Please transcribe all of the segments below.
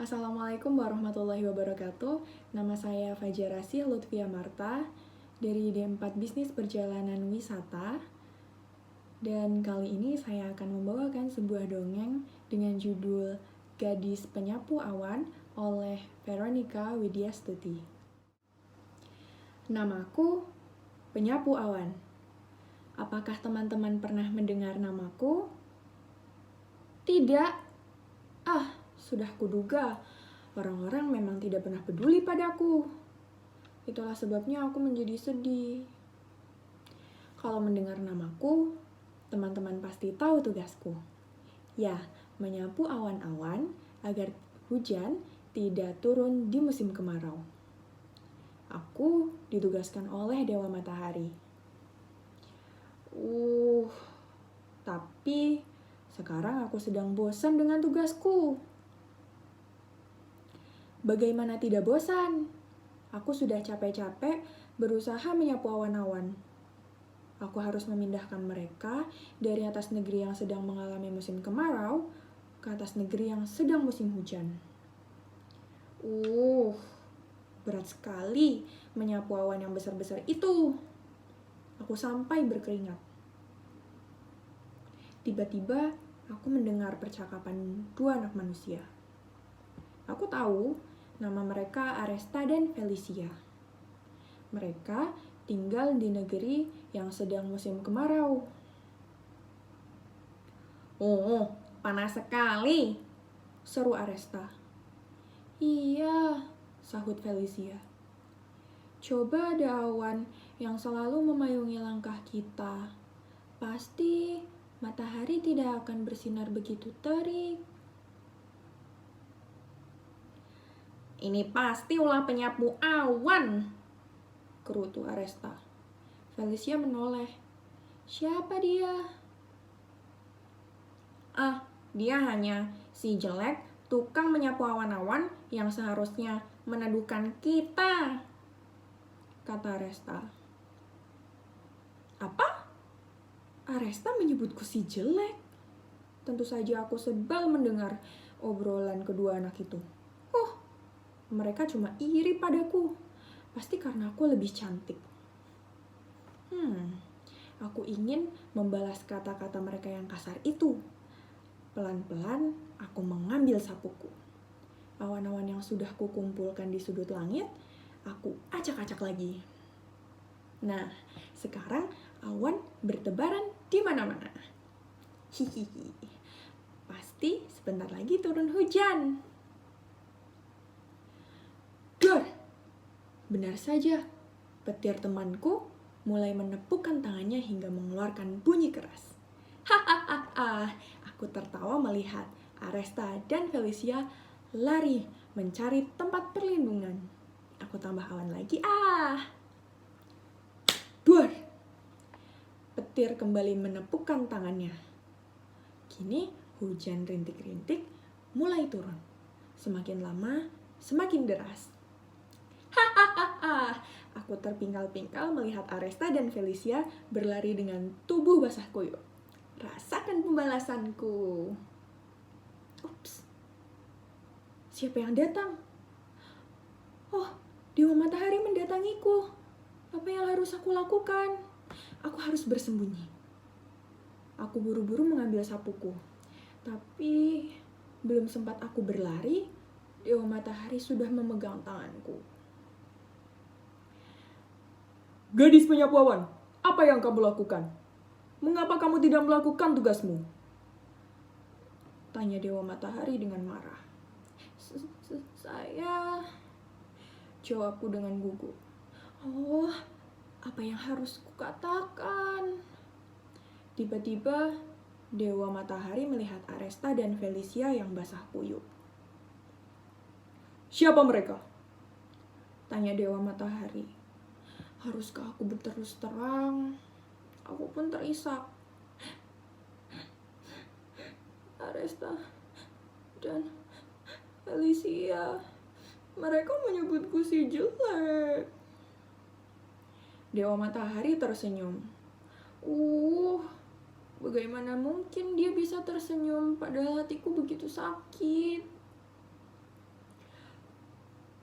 Assalamualaikum warahmatullahi wabarakatuh. Nama saya Fajarasih Lutfia Marta dari D4 Bisnis Perjalanan Wisata. Dan kali ini saya akan membawakan sebuah dongeng dengan judul Gadis Penyapu Awan oleh Veronica Widyastuti. Namaku Penyapu Awan. Apakah teman-teman pernah mendengar namaku? Tidak. Sudah kuduga, orang-orang memang tidak pernah peduli padaku. Itulah sebabnya aku menjadi sedih. Kalau mendengar namaku, teman-teman pasti tahu tugasku. Ya, menyapu awan-awan agar hujan tidak turun di musim kemarau. Aku ditugaskan oleh Dewa Matahari. Tapi sekarang aku sedang bosan dengan tugasku. Bagaimana tidak bosan? Aku sudah capek-capek berusaha menyapu awan-awan. Aku harus memindahkan mereka dari atas negeri yang sedang mengalami musim kemarau ke atas negeri yang sedang musim hujan. Berat sekali menyapu awan yang besar-besar itu. Aku sampai berkeringat. Tiba-tiba aku mendengar percakapan dua anak manusia. Aku tahu nama mereka Aresta dan Felicia. Mereka tinggal di negeri yang sedang musim kemarau. Panas sekali, seru Aresta. Iya, sahut Felicia. Coba ada awan yang selalu memayungi langkah kita. Pasti matahari tidak akan bersinar begitu terik. Ini pasti ulah penyapu awan, kerutu Aresta. Felicia menoleh. Siapa dia? Dia hanya si jelek tukang menyapu awan-awan yang seharusnya meneduhkan kita, kata Aresta. Apa? Aresta menyebutku si jelek? Tentu saja aku sebal mendengar obrolan kedua anak itu. Mereka cuma iri padaku. Pasti karena aku lebih cantik. Aku ingin membalas kata-kata mereka yang kasar itu. Pelan-pelan aku mengambil sapuku. Awan-awan yang sudah kukumpulkan di sudut langit, aku acak-acak lagi. Nah, sekarang awan bertebaran di mana-mana. Hihihi. Pasti sebentar lagi turun hujan. Benar saja, petir temanku mulai menepukkan tangannya hingga mengeluarkan bunyi keras. Hahaha, aku tertawa melihat Aresta dan Felicia lari mencari tempat perlindungan. Aku tambah awan lagi. Duar! Petir kembali menepukkan tangannya. Kini hujan rintik-rintik mulai turun. Semakin lama, semakin deras. Aku terpingkal-pingkal melihat Aresta dan Felicia berlari dengan tubuh basah kuyup. Rasakan pembalasanku. Ups. Siapa yang datang? Dewa Matahari mendatangiku. Apa yang harus aku lakukan? Aku harus bersembunyi. Aku buru-buru mengambil sapuku. Tapi belum sempat aku berlari, Dewa Matahari sudah memegang tanganku. Gadis penyapu awan, apa yang kamu lakukan? Mengapa kamu tidak melakukan tugasmu? Tanya Dewa Matahari dengan marah. Saya... Jawabku dengan gugup. Apa yang harus kukatakan? Tiba-tiba, Dewa Matahari melihat Aresta dan Felicia yang basah kuyup. Siapa mereka? Tanya Dewa Matahari. Haruskah aku berterus terang? Aku pun terisak. Aresta dan Felicia, mereka menyebutku si jelek. Dewa Matahari tersenyum. Bagaimana mungkin dia bisa tersenyum padahal hatiku begitu sakit?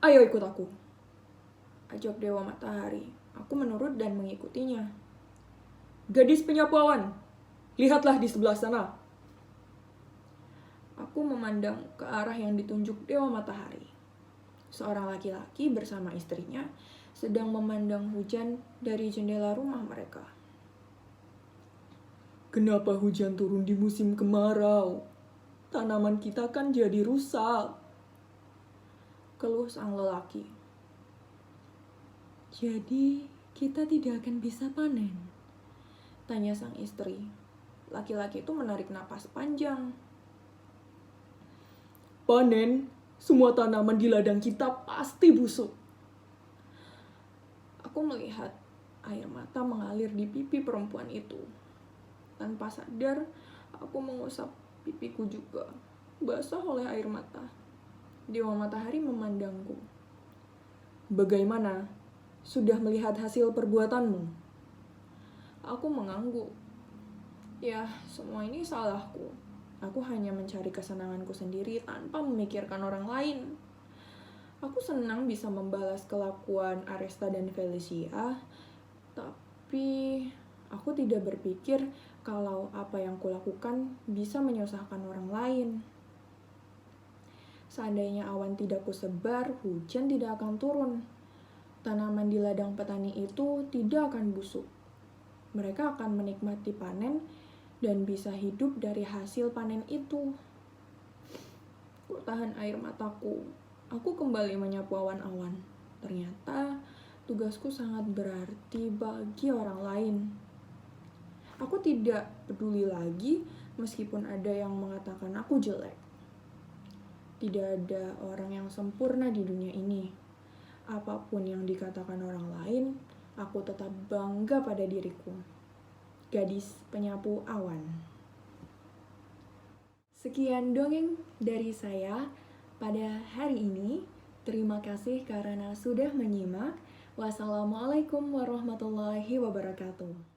Ayo ikut aku, ajak Dewa Matahari. Aku menurut dan mengikutinya. Gadis penyapu awan, lihatlah di sebelah sana. Aku memandang ke arah yang ditunjuk Dewa Matahari. Seorang laki-laki bersama istrinya sedang memandang hujan dari jendela rumah mereka. Kenapa hujan turun di musim kemarau? Tanaman kita kan jadi rusak, keluh sang lelaki. Jadi kita tidak akan bisa panen? Tanya sang istri. Laki-laki itu menarik napas panjang. Panen? Semua tanaman di ladang kita pasti busuk. Aku melihat air mata mengalir di pipi perempuan itu. Tanpa sadar, aku mengusap pipiku juga, basah oleh air mata. Dewa Matahari memandangku. Bagaimana? Sudah melihat hasil perbuatanmu? Aku mengangguk. Ya, semua ini salahku. Aku hanya mencari kesenanganku sendiri tanpa memikirkan orang lain. Aku senang bisa membalas kelakuan Aresta dan Felicia, tapi aku tidak berpikir kalau apa yang kulakukan bisa menyusahkan orang lain. Seandainya awan tidak kusebar, hujan tidak akan turun. Tanaman di ladang petani itu tidak akan busuk. Mereka akan menikmati panen dan bisa hidup dari hasil panen itu. Ku tahan air mataku. Aku kembali menyapu awan-awan. Ternyata tugasku sangat berarti bagi orang lain. Aku tidak peduli lagi meskipun ada yang mengatakan aku jelek. Tidak ada orang yang sempurna di dunia ini. Apapun yang dikatakan orang lain, aku tetap bangga pada diriku. Gadis penyapu awan. Sekian dongeng dari saya pada hari ini. Terima kasih karena sudah menyimak. Wassalamualaikum warahmatullahi wabarakatuh.